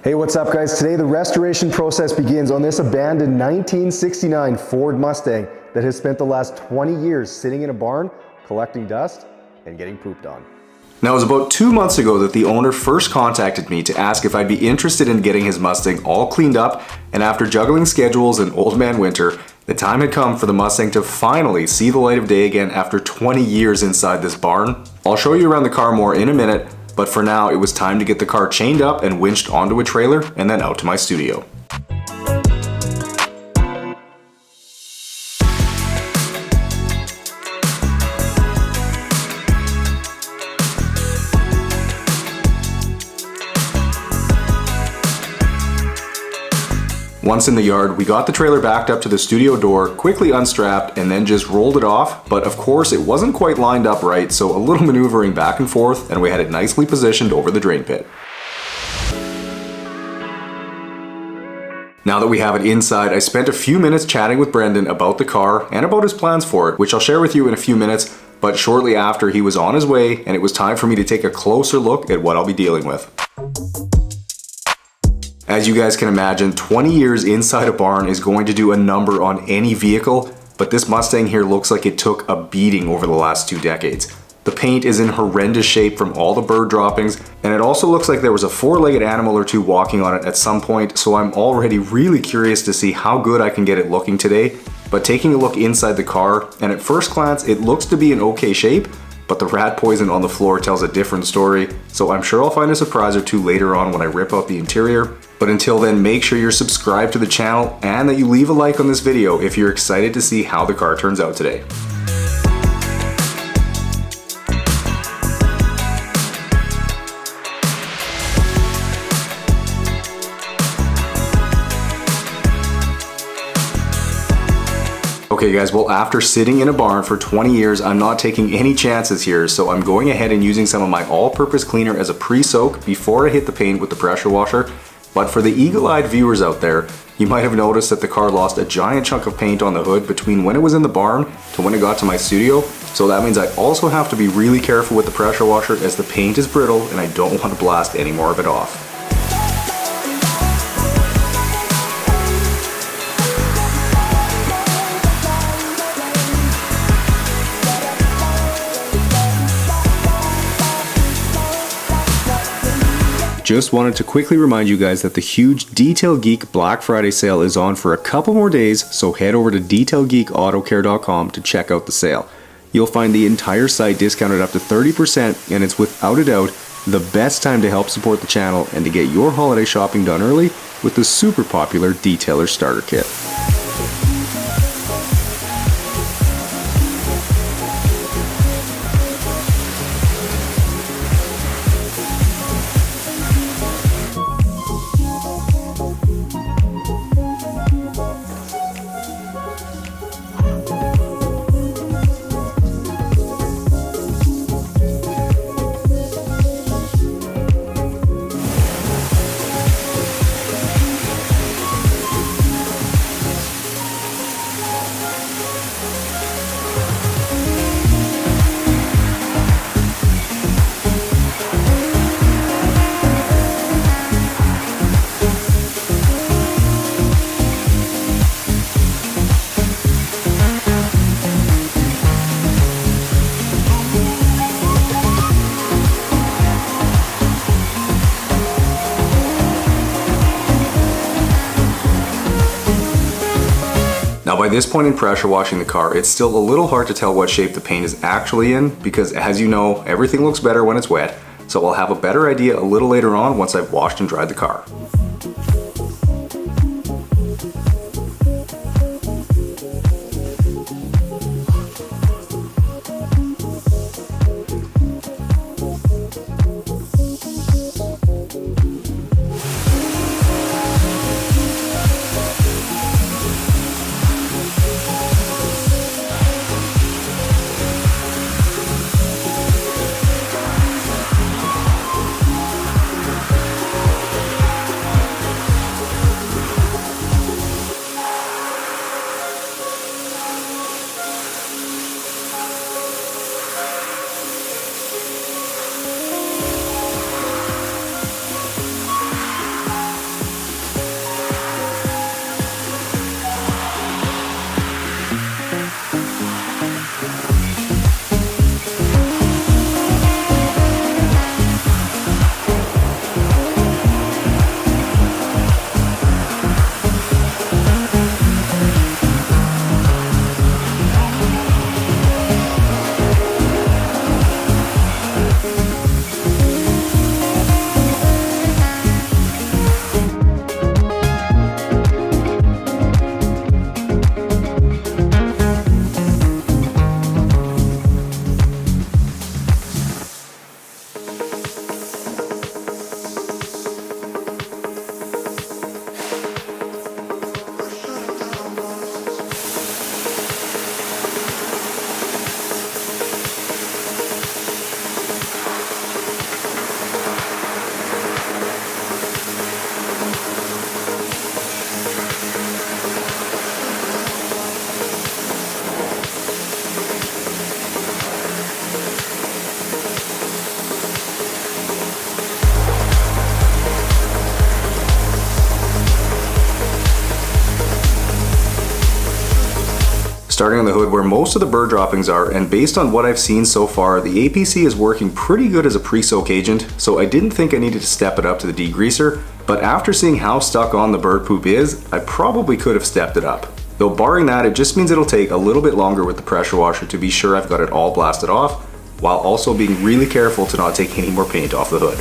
Hey, what's up guys? Today the restoration process begins on this abandoned 1969 Ford Mustang that has spent the last 20 years sitting in a barn, collecting dust and getting pooped on. Now, it was about 2 months ago that the owner first contacted me to ask if I'd be interested in getting his Mustang all cleaned up, and after juggling schedules and old man winter, the time had come for the Mustang to finally see the light of day again after 20 years inside this barn. I'll show you around the car more in a minute, but for now it was time to get the car chained up and winched onto a trailer and then out to my studio. Once in the yard, we got the trailer backed up to the studio door, quickly unstrapped, and then just rolled it off. But of course, it wasn't quite lined up right, so a little maneuvering back and forth, and we had it nicely positioned over the drain pit. Now that we have it inside, I spent a few minutes chatting with Brendan about the car and about his plans for it, which I'll share with you in a few minutes. But shortly after, he was on his way, and it was time for me to take a closer look at what I'll be dealing with. As you guys can imagine, 20 years inside a barn is going to do a number on any vehicle, but this Mustang here looks like it took a beating over the last 2 decades. The paint is in horrendous shape from all the bird droppings, and it also looks like there was a 4-legged animal or 2 walking on it at some point, so I'm already really curious to see how good I can get it looking today. But taking a look inside the car, and at first glance it looks to be in okay shape, but the rat poison on the floor tells a different story, so I'm sure I'll find a surprise or two later on when I rip out the interior. But until then, make sure you're subscribed to the channel and that you leave a like on this video if you're excited to see how the car turns out today. Okay guys, well after sitting in a barn for 20 years, I'm not taking any chances here, so I'm going ahead and using some of my all-purpose cleaner as a pre-soak before I hit the paint with the pressure washer. But for the eagle-eyed viewers out there, you might have noticed that the car lost a giant chunk of paint on the hood between when it was in the barn to when it got to my studio, so that means I also have to be really careful with the pressure washer as the paint is brittle and I don't want to blast any more of it off. Just wanted to quickly remind you guys that the huge Detail Geek Black Friday sale is on for a couple more days, so head over to detailgeekautocare.com to check out the sale. You'll find the entire site discounted up to 30%, and it's without a doubt the best time to help support the channel and to get your holiday shopping done early with the super popular Detailer Starter Kit. Now by this point in pressure washing the car, it's still a little hard to tell what shape the paint is actually in because, as you know, everything looks better when it's wet, so I'll have a better idea a little later on once I've washed and dried the car. Starting on the hood where most of the burr droppings are, and based on what I've seen so far, the APC is working pretty good as a pre-soak agent, so I didn't think I needed to step it up to the degreaser, but after seeing how stuck on the bird poop is, I probably could have stepped it up. Though barring that, it just means it'll take a little bit longer with the pressure washer to be sure I've got it all blasted off, while also being really careful to not take any more paint off the hood.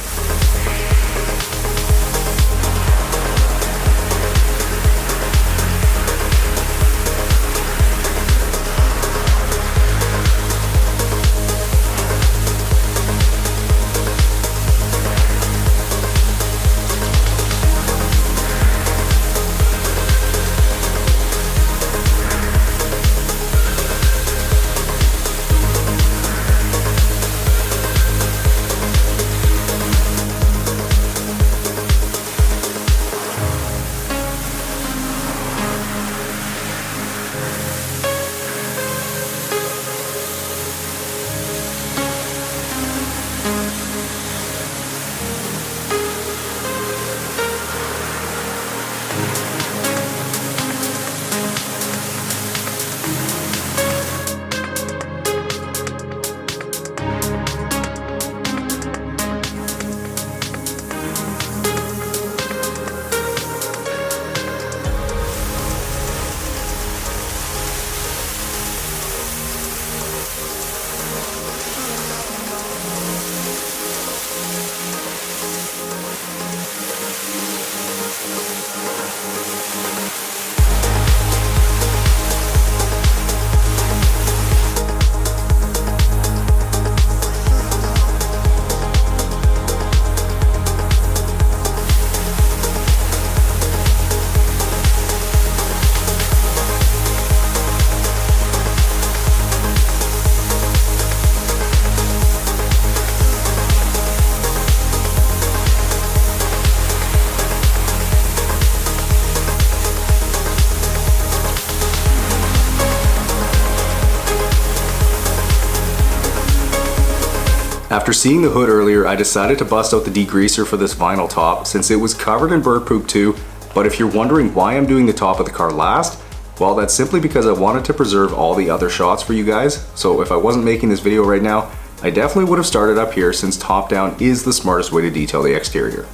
After seeing the hood earlier, I decided to bust out the degreaser for this vinyl top since it was covered in bird poop too, but if you're wondering why I'm doing the top of the car last, well, that's simply because I wanted to preserve all the other shots for you guys, so if I wasn't making this video right now, I definitely would have started up here since top down is the smartest way to detail the exterior.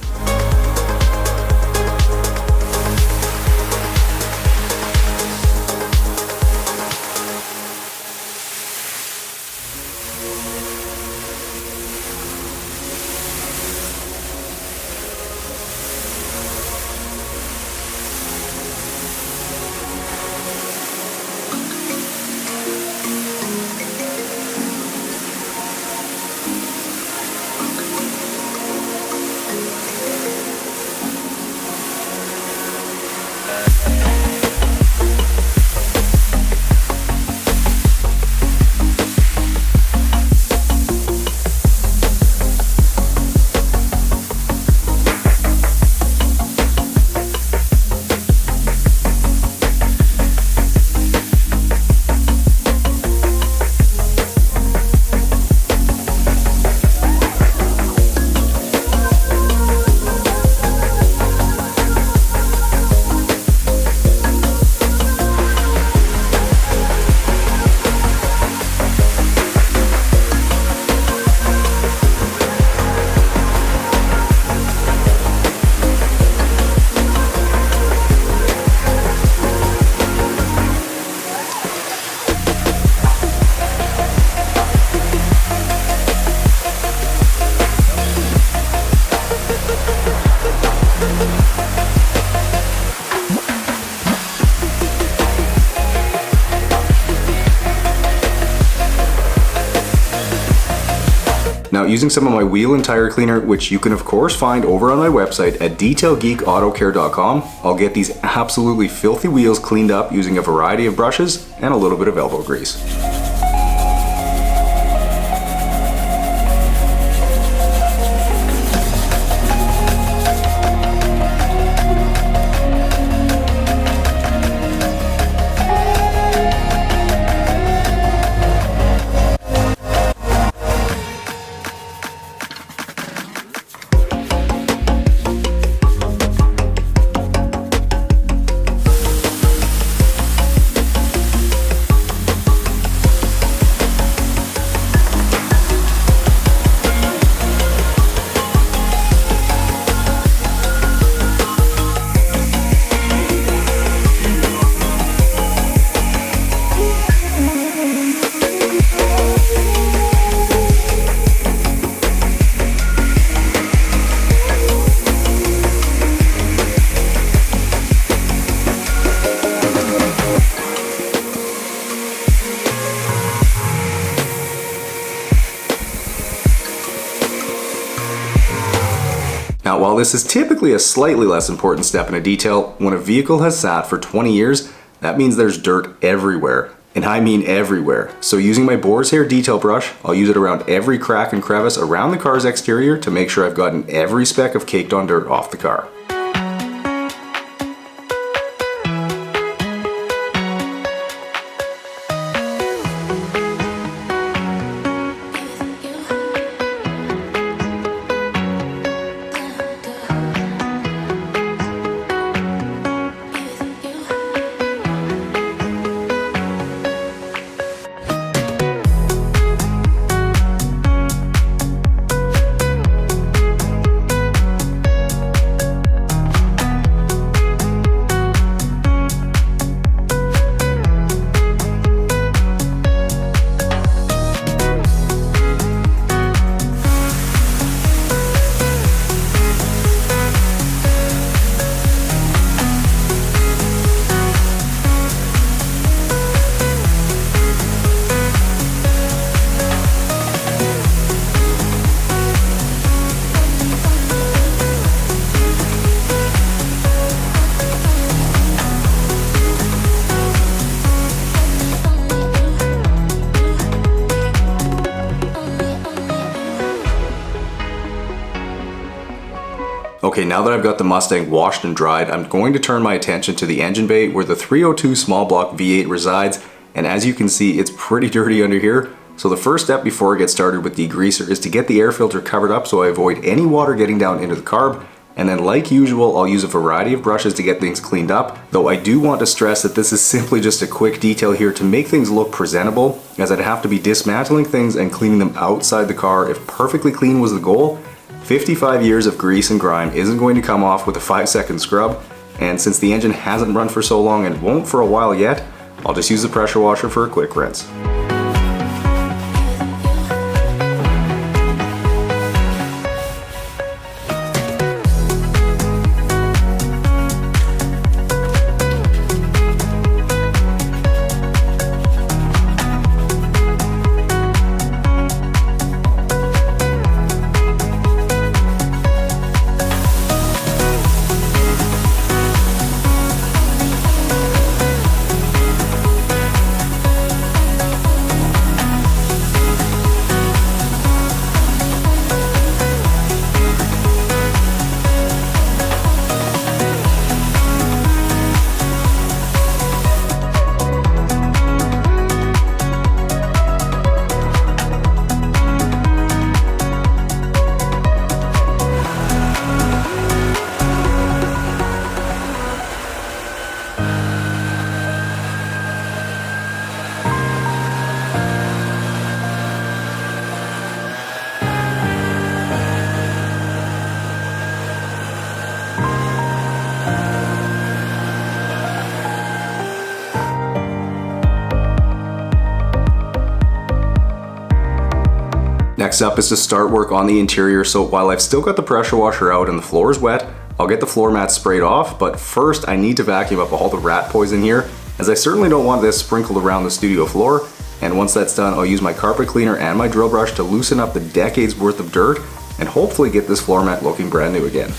Now, using some of my wheel and tire cleaner, which you can of course find over on my website at detailgeekautocare.com, I'll get these absolutely filthy wheels cleaned up using a variety of brushes and a little bit of elbow grease. while this is typically a slightly less important step in a detail, when a vehicle has sat for 20 years, that means there's dirt everywhere. And I mean everywhere. So using my boar's hair detail brush, I'll use it around every crack and crevice around the car's exterior to make sure I've gotten every speck of caked on dirt off the car. Okay, now that I've got the Mustang washed and dried, I'm going to turn my attention to the engine bay where the 302 small block V8 resides, and as you can see, it's pretty dirty under here. So the first step before I get started with degreaser is to get the air filter covered up so I avoid any water getting down into the carb, and then like usual, I'll use a variety of brushes to get things cleaned up, though I do want to stress that this is simply just a quick detail here to make things look presentable, as I'd have to be dismantling things and cleaning them outside the car if perfectly clean was the goal. 55 years of grease and grime isn't going to come off with a 5-second scrub, and since the engine hasn't run for so long and won't for a while yet, I'll just use the pressure washer for a quick rinse. Next up is to start work on the interior, so while I've still got the pressure washer out and the floor is wet, I'll get the floor mats sprayed off, but first I need to vacuum up all the rat poison here, as I certainly don't want this sprinkled around the studio floor, and once that's done I'll use my carpet cleaner and my drill brush to loosen up the decades worth of dirt and hopefully get this floor mat looking brand new again.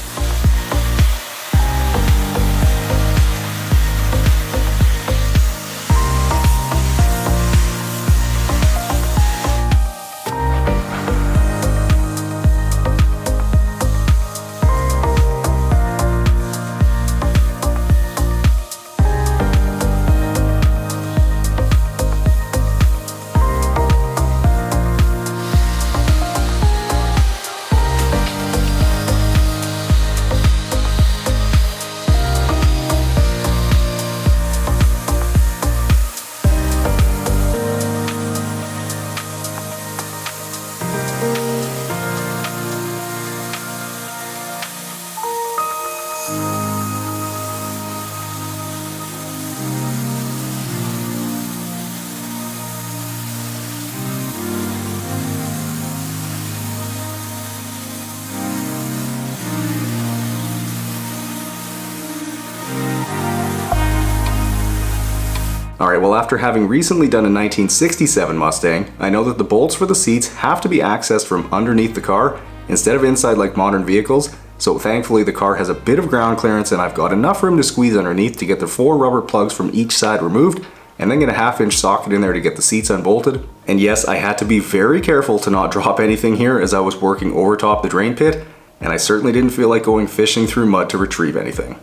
Alright, well after having recently done a 1967 Mustang, I know that the bolts for the seats have to be accessed from underneath the car instead of inside like modern vehicles, So thankfully the car has a bit of ground clearance and I've got enough room to squeeze underneath to get the 4 rubber plugs from each side removed, and then get a 1/2 inch socket in there to get the seats unbolted. And yes, I had to be very careful to not drop anything here as I was working over top the drain pit, and I certainly didn't feel like going fishing through mud to retrieve anything.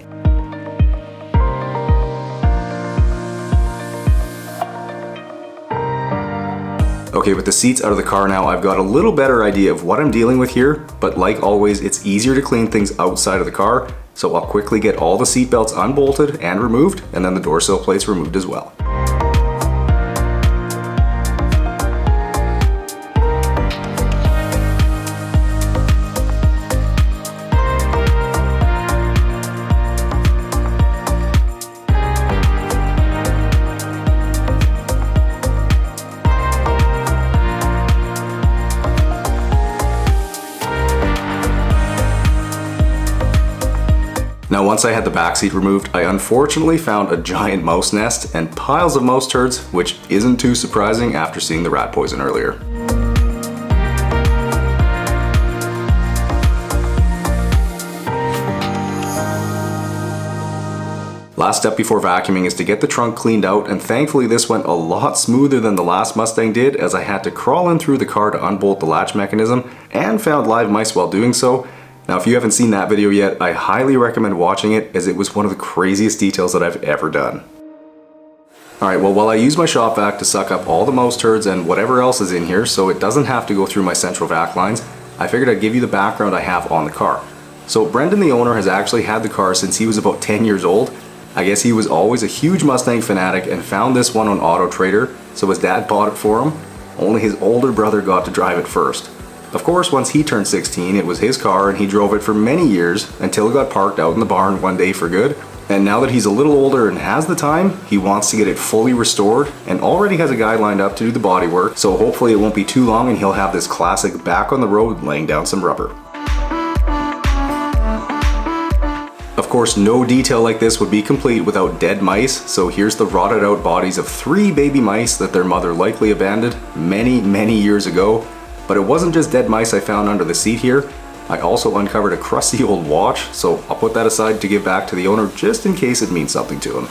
Okay, with the seats out of the car now, I've got a little better idea of what I'm dealing with here, but like always, it's easier to clean things outside of the car, so I'll quickly get all the seat belts unbolted and removed, and then the door sill plates removed as well. Now once I had the back seat removed, I unfortunately found a giant mouse nest and piles of mouse turds, which isn't too surprising after seeing the rat poison earlier. Last step before vacuuming is to get the trunk cleaned out, and thankfully this went a lot smoother than the last Mustang did, as I had to crawl in through the car to unbolt the latch mechanism and found live mice while doing so. Now if you haven't seen that video yet, I highly recommend watching it, as it was one of the craziest details that I've ever done. Alright, well while I use my shop vac to suck up all the mouse turds and whatever else is in here so it doesn't have to go through my central vac lines, I figured I'd give you the background I have on the car. So Brendan, the owner, has actually had the car since he was about 10 years old. I guess he was always a huge Mustang fanatic and found this one on Auto Trader, so his dad bought it for him. Only his older brother got to drive it first. Of course, once he turned 16, it was his car and he drove it for many years until it got parked out in the barn one day for good. And now that he's a little older and has the time, he wants to get it fully restored and already has a guy lined up to do the body work, so hopefully it won't be too long and he'll have this classic back on the road laying down some rubber. Of course, no detail like this would be complete without dead mice, so here's the rotted out bodies of 3 baby mice that their mother likely abandoned many years ago. But it wasn't just dead mice I found under the seat here. I also uncovered a crusty old watch, so I'll put that aside to give back to the owner just in case it means something to him.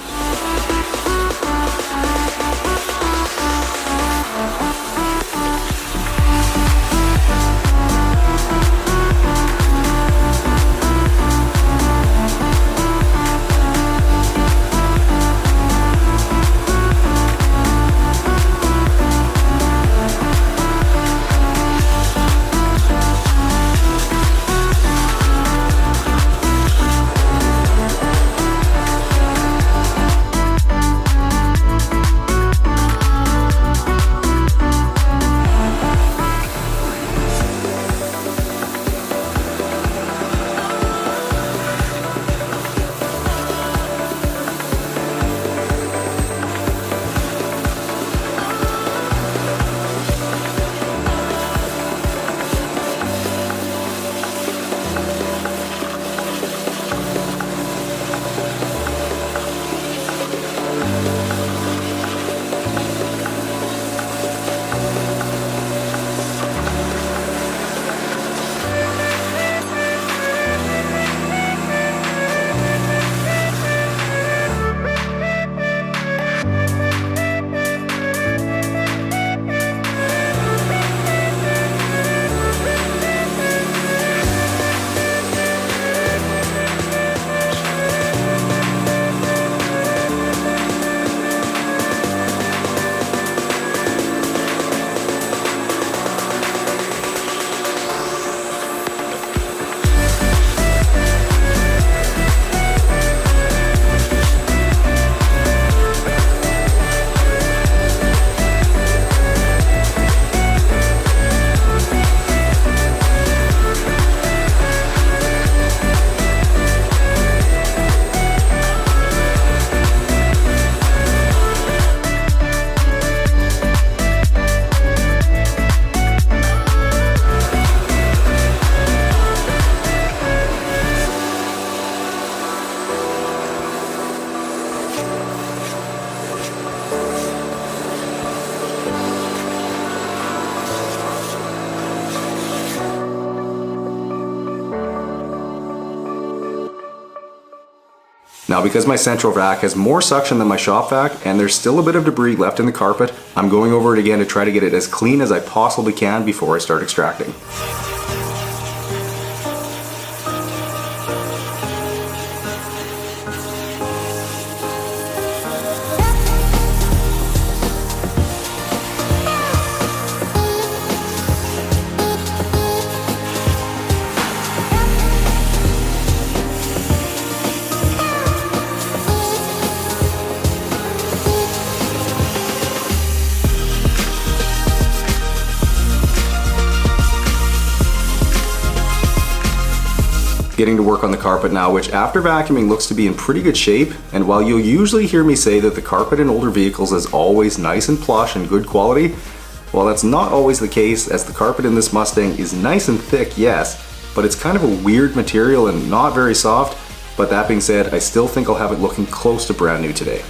Now because my central vac has more suction than my shop vac and there's still a bit of debris left in the carpet, I'm going over it again to try to get it as clean as I possibly can before I start extracting. Getting to work on the carpet now, which after vacuuming looks to be in pretty good shape. And while you'll usually hear me say that the carpet in older vehicles is always nice and plush and good quality, well, that's not always the case, as the carpet in this Mustang is nice and thick, yes, but it's kind of a weird material and not very soft. But that being said, I still think I'll have it looking close to brand new today.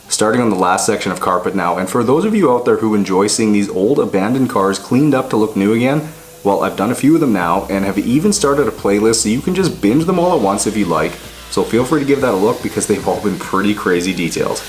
Starting on the last section of carpet now, and for those of you out there who enjoy seeing these old abandoned cars cleaned up to look new again, well, I've done a few of them now and have even started a playlist so you can just binge them all at once if you like, so feel free to give that a look because they've all been pretty crazy detailed.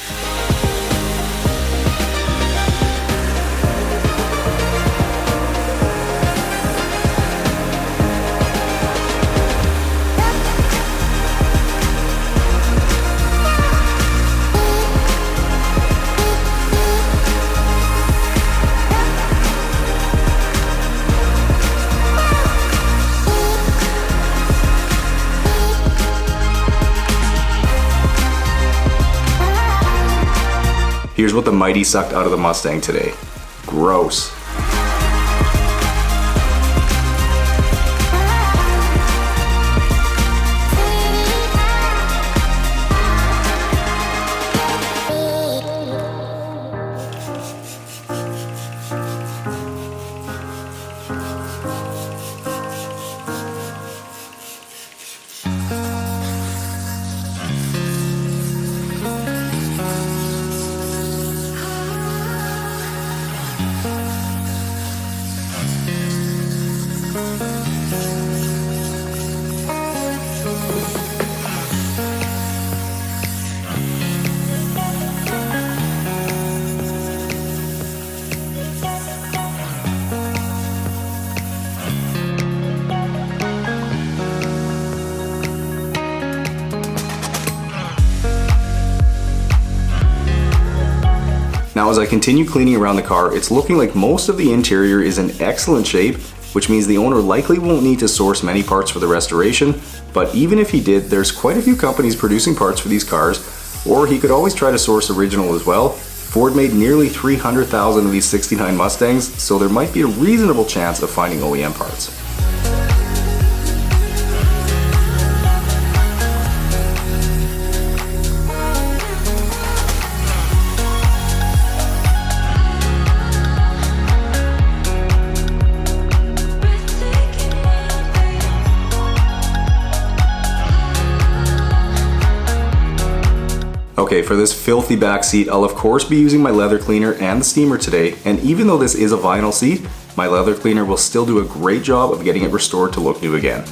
Here's what the Mighty sucked out of the Mustang today. Gross. Now as I continue cleaning around the car, it's looking like most of the interior is in excellent shape, which means the owner likely won't need to source many parts for the restoration, but even if he did, there's quite a few companies producing parts for these cars, or he could always try to source original as well. Ford made nearly 300,000 of these 69 Mustangs, so there might be a reasonable chance of finding OEM parts. Okay, for this filthy back seat, I'll of course be using my leather cleaner and the steamer today, and even though this is a vinyl seat, my leather cleaner will still do a great job of getting it restored to look new again.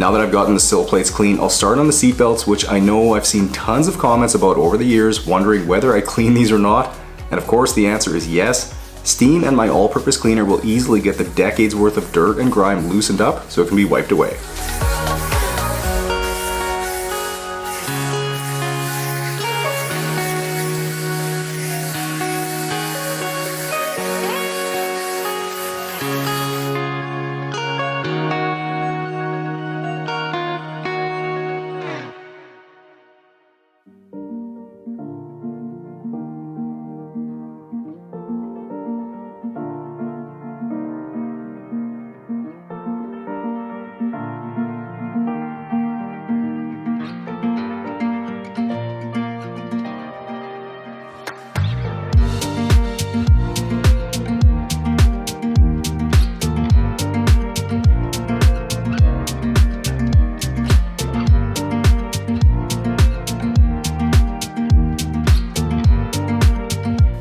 Now that I've gotten the sill plates clean, I'll start on the seat belts, which I know I've seen tons of comments about over the years, wondering whether I clean these or not. And of course the answer is yes. Steam and my all-purpose cleaner will easily get the decades worth of dirt and grime loosened up so it can be wiped away.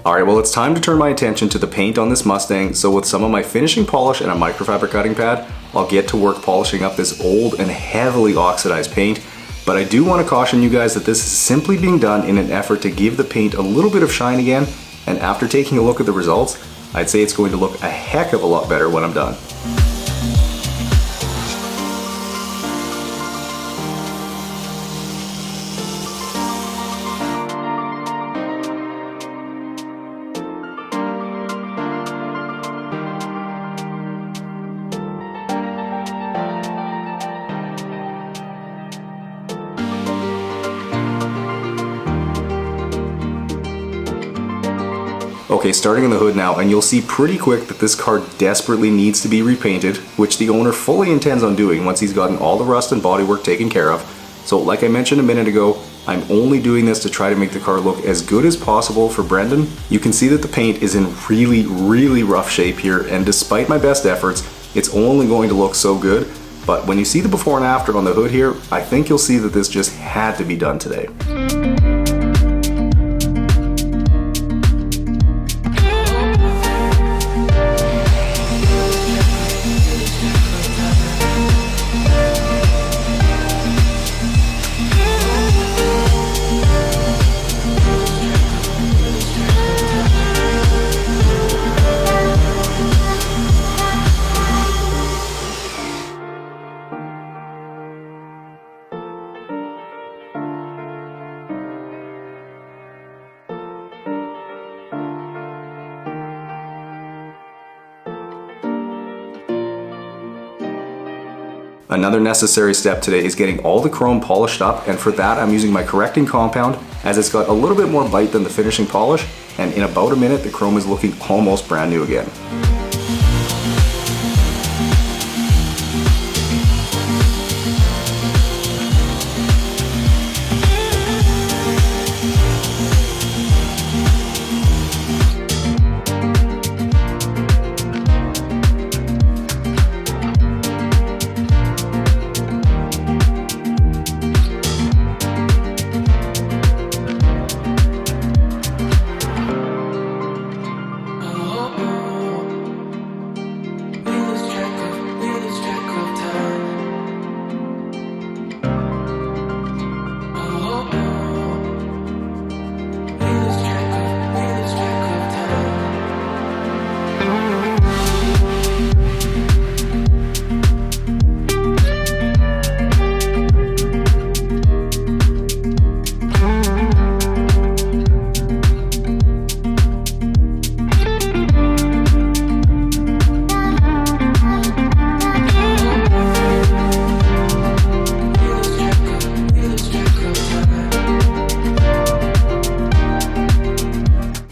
Alright, well it's time to turn my attention to the paint on this Mustang, so with some of my finishing polish and a microfabric cutting pad, I'll get to work polishing up this old and heavily oxidized paint. But I do want to caution you guys that this is simply being done in an effort to give the paint a little bit of shine again, and after taking a look at the results, I'd say it's going to look a heck of a lot better when I'm done. Okay, starting in the hood now, and you'll see pretty quick that this car desperately needs to be repainted, which the owner fully intends on doing once he's gotten all the rust and bodywork taken care of. So like I mentioned a minute ago, I'm only doing this to try to make the car look as good as possible for Brendan. You can see that the paint is in really rough shape here, and despite my best efforts, it's only going to look so good. But when you see the before and after on the hood here, I think you'll see that this just had to be done today. Another necessary step today is getting all the chrome polished up, and for that I'm using my correcting compound, as it's got a little bit more bite than the finishing polish, and in about a minute the chrome is looking almost brand new again.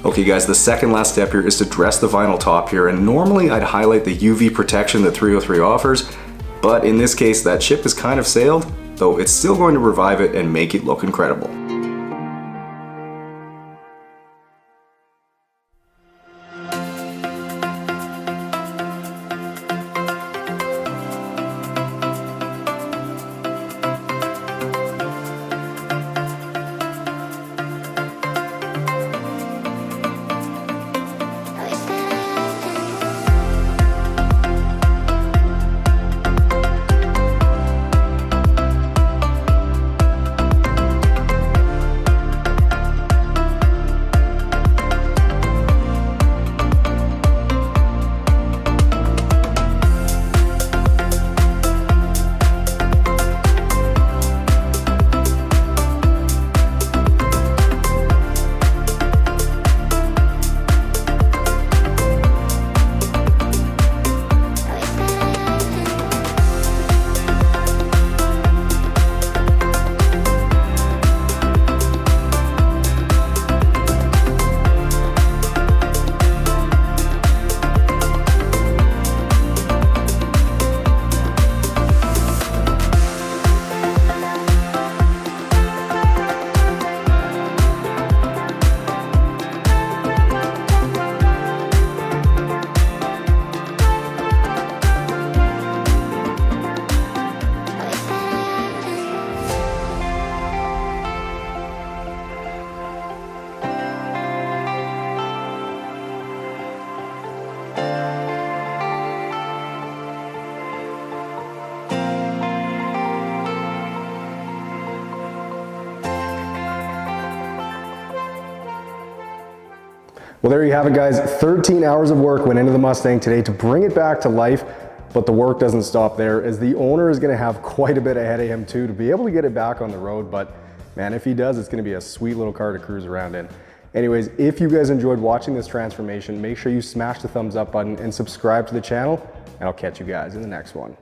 Okay guys, the second last step here is to dress the vinyl top here, and normally I'd highlight the UV protection that 303 offers, but in this case that ship has kind of sailed, though it's still going to revive it and make it look incredible. Well, there you have it, guys. 13 hours of work went into the Mustang today to bring it back to life, but the work doesn't stop there, as the owner is going to have quite a bit ahead of him too to be able to get it back on the road. But man, if he does, it's going to be a sweet little car to cruise around in. Anyways, if you guys enjoyed watching this transformation, make sure you smash the thumbs up button and subscribe to the channel, and I'll catch you guys in the next one.